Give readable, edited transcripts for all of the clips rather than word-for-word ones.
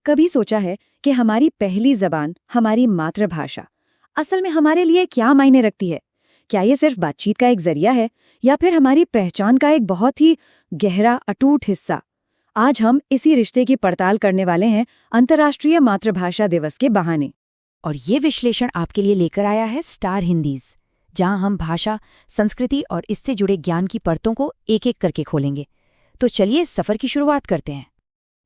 कभी सोचा है कि हमारी पहली जबान, हमारी मातृभाषा, असल में हमारे लिए क्या मायने रखती है? क्या ये सिर्फ बातचीत का एक जरिया है या फिर हमारी पहचान का एक बहुत ही गहरा अटूट हिस्सा? आज हम इसी रिश्ते की पड़ताल करने वाले हैं अंतर्राष्ट्रीय मातृभाषा दिवस के बहाने। और ये विश्लेषण आपके लिए लेकर आया है स्टार हिंदीज, जहां हम भाषा, संस्कृति और इससे जुड़े ज्ञान की परतों को एक एक करके खोलेंगे। तो चलिए इस सफर की शुरुआत करते हैं।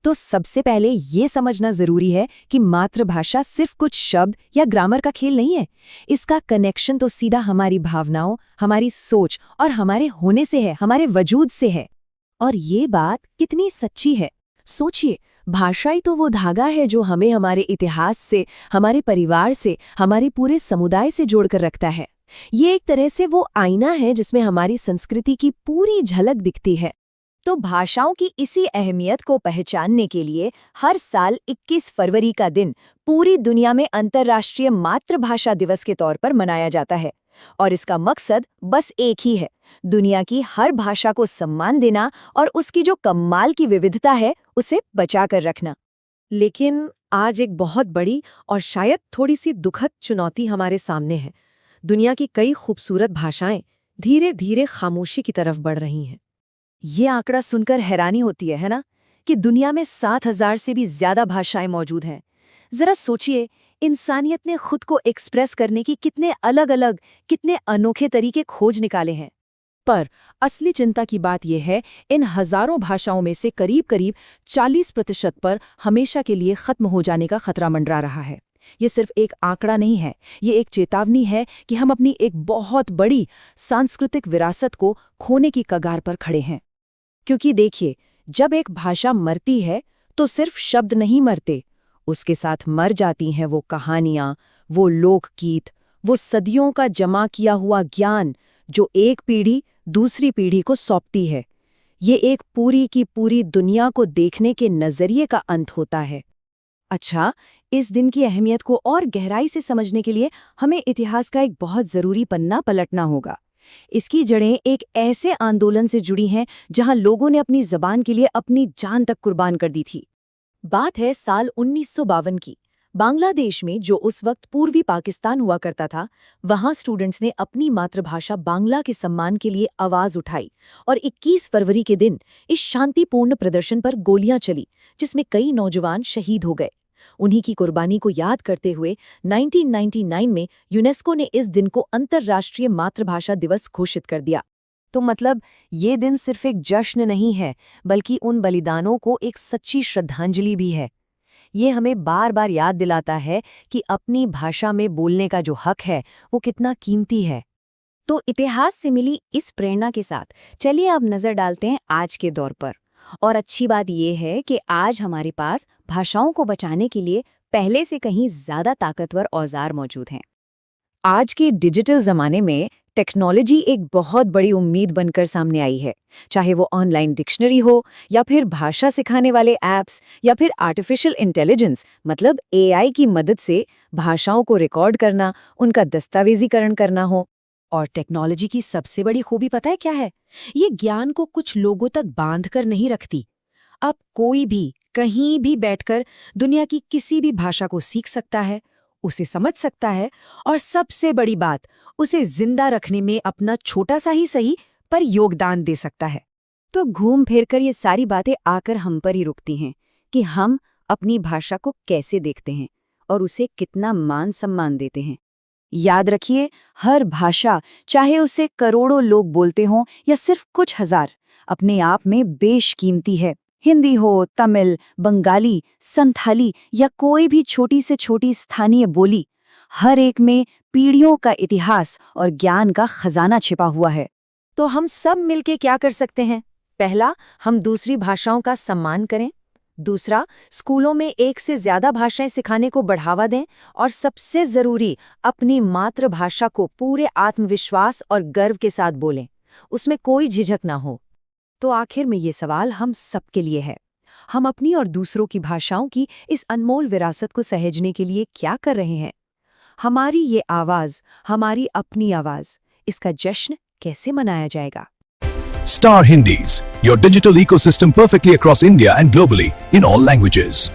तो सबसे पहले ये समझना जरूरी है कि मातृभाषा सिर्फ कुछ शब्द या ग्रामर का खेल नहीं है। इसका कनेक्शन तो सीधा हमारी भावनाओं, हमारी सोच और हमारे होने से है, हमारे वजूद से है। और ये बात कितनी सच्ची है। सोचिए, भाषा ही तो वो धागा है जो हमें हमारे इतिहास से, हमारे परिवार से, हमारे पूरे समुदाय से जोड़कर रखता है। ये एक तरह से वो आईना है जिसमें हमारी संस्कृति की पूरी झलक दिखती है। तो भाषाओं की इसी अहमियत को पहचानने के लिए हर साल 21 फरवरी का दिन पूरी दुनिया में अंतर्राष्ट्रीय मातृभाषा दिवस के तौर पर मनाया जाता है। और इसका मकसद बस एक ही है, दुनिया की हर भाषा को सम्मान देना और उसकी जो कमाल की विविधता है उसे बचाकर रखना। लेकिन आज एक बहुत बड़ी और शायद थोड़ी सी दुखद चुनौती हमारे सामने है। दुनिया की कई खूबसूरत भाषाएं धीरे धीरे खामोशी की तरफ बढ़ रही हैं। ये आंकड़ा सुनकर हैरानी होती है ना, कि दुनिया में 7,000 से भी ज्यादा भाषाएं मौजूद हैं। जरा सोचिए, इंसानियत ने खुद को एक्सप्रेस करने की कितने अलग अलग, कितने अनोखे तरीके खोज निकाले हैं। पर असली चिंता की बात यह है, इन हजारों भाषाओं में से करीब करीब 40% पर हमेशा के लिए खत्म हो जाने का खतरा मंडरा रहा है। ये सिर्फ एक आंकड़ा नहीं है, ये एक चेतावनी है कि हम अपनी एक बहुत बड़ी सांस्कृतिक विरासत को खोने की कगार पर खड़े हैं। क्योंकि देखिए, जब एक भाषा मरती है तो सिर्फ शब्द नहीं मरते, उसके साथ मर जाती हैं वो कहानियां, वो लोकगीत, वो सदियों का जमा किया हुआ ज्ञान जो एक पीढ़ी दूसरी पीढ़ी को सौंपती है। ये एक पूरी की पूरी दुनिया को देखने के नजरिए का अंत होता है। अच्छा, इस दिन की अहमियत को और गहराई से समझने के लिए हमें इतिहास का एक बहुत जरूरी पन्ना पलटना होगा। इसकी जड़ें एक ऐसे आंदोलन से जुड़ी हैं जहां लोगों ने अपनी जबान के लिए अपनी जान तक कुर्बान कर दी थी। बात है साल 1952 की। बांग्लादेश में, जो उस वक्त पूर्वी पाकिस्तान हुआ करता था, वहां स्टूडेंट्स ने अपनी मातृभाषा बांग्ला के सम्मान के लिए आवाज उठाई और 21 फरवरी के दिन इस शांतिपूर्ण प्रदर्शन पर गोलियां चली, जिसमें कई नौजवान शहीद हो गए। उन्हीं की कुर्बानी को याद करते हुए 1999 में यूनेस्को ने इस दिन को अंतर्राष्ट्रीय मातृभाषा दिवस घोषित कर दिया। तो मतलब ये दिन सिर्फ एक जश्न नहीं है, बल्कि उन बलिदानों को एक सच्ची श्रद्धांजलि भी है। ये हमें बार बार याद दिलाता है कि अपनी भाषा में बोलने का जो हक है वो कितना कीमती है। तो इतिहास से मिली इस प्रेरणा के साथ चलिए अब नजर डालते हैं आज के दौर पर। और अच्छी बात यह है कि आज हमारे पास भाषाओं को बचाने के लिए पहले से कहीं ज्यादा ताकतवर औजार मौजूद हैं। आज के डिजिटल जमाने में टेक्नोलॉजी एक बहुत बड़ी उम्मीद बनकर सामने आई है। चाहे वो ऑनलाइन डिक्शनरी हो या फिर भाषा सिखाने वाले ऐप्स या फिर आर्टिफिशियल इंटेलिजेंस मतलब AI की मदद से भाषाओं को रिकॉर्ड करना, उनका दस्तावेजीकरण करना हो। और टेक्नोलॉजी की सबसे बड़ी खूबी पता है क्या है? ये ज्ञान को कुछ लोगों तक बांध कर नहीं रखती। अब कोई भी कहीं भी बैठकर दुनिया की किसी भी भाषा को सीख सकता है, उसे समझ सकता है और सबसे बड़ी बात, उसे जिंदा रखने में अपना छोटा सा ही सही पर योगदान दे सकता है। तो घूम फिर कर ये सारी बातें आकर हम पर ही रुकती हैं कि हम अपनी भाषा को कैसे देखते हैं और उसे कितना मान सम्मान देते हैं। याद रखिए, हर भाषा, चाहे उसे करोड़ों लोग बोलते हों या सिर्फ कुछ हजार, अपने आप में बेशकीमती है। हिंदी हो, तमिल, बंगाली, संथाली या कोई भी छोटी से छोटी स्थानीय बोली, हर एक में पीढ़ियों का इतिहास और ज्ञान का खजाना छिपा हुआ है। तो हम सब मिलके क्या कर सकते हैं? पहला, हम दूसरी भाषाओं का सम्मान करें। दूसरा, स्कूलों में एक से ज्यादा भाषाएं सिखाने को बढ़ावा दें। और सबसे जरूरी, अपनी मातृभाषा को पूरे आत्मविश्वास और गर्व के साथ बोलें, उसमें कोई झिझक ना हो। तो आखिर में ये सवाल हम सबके लिए है, हम अपनी और दूसरों की भाषाओं की इस अनमोल विरासत को सहेजने के लिए क्या कर रहे हैं? हमारी ये आवाज, हमारी अपनी आवाज, इसका जश्न कैसे मनाया जाएगा? Star Hindis, your digital ecosystem perfectly across India and globally in all languages.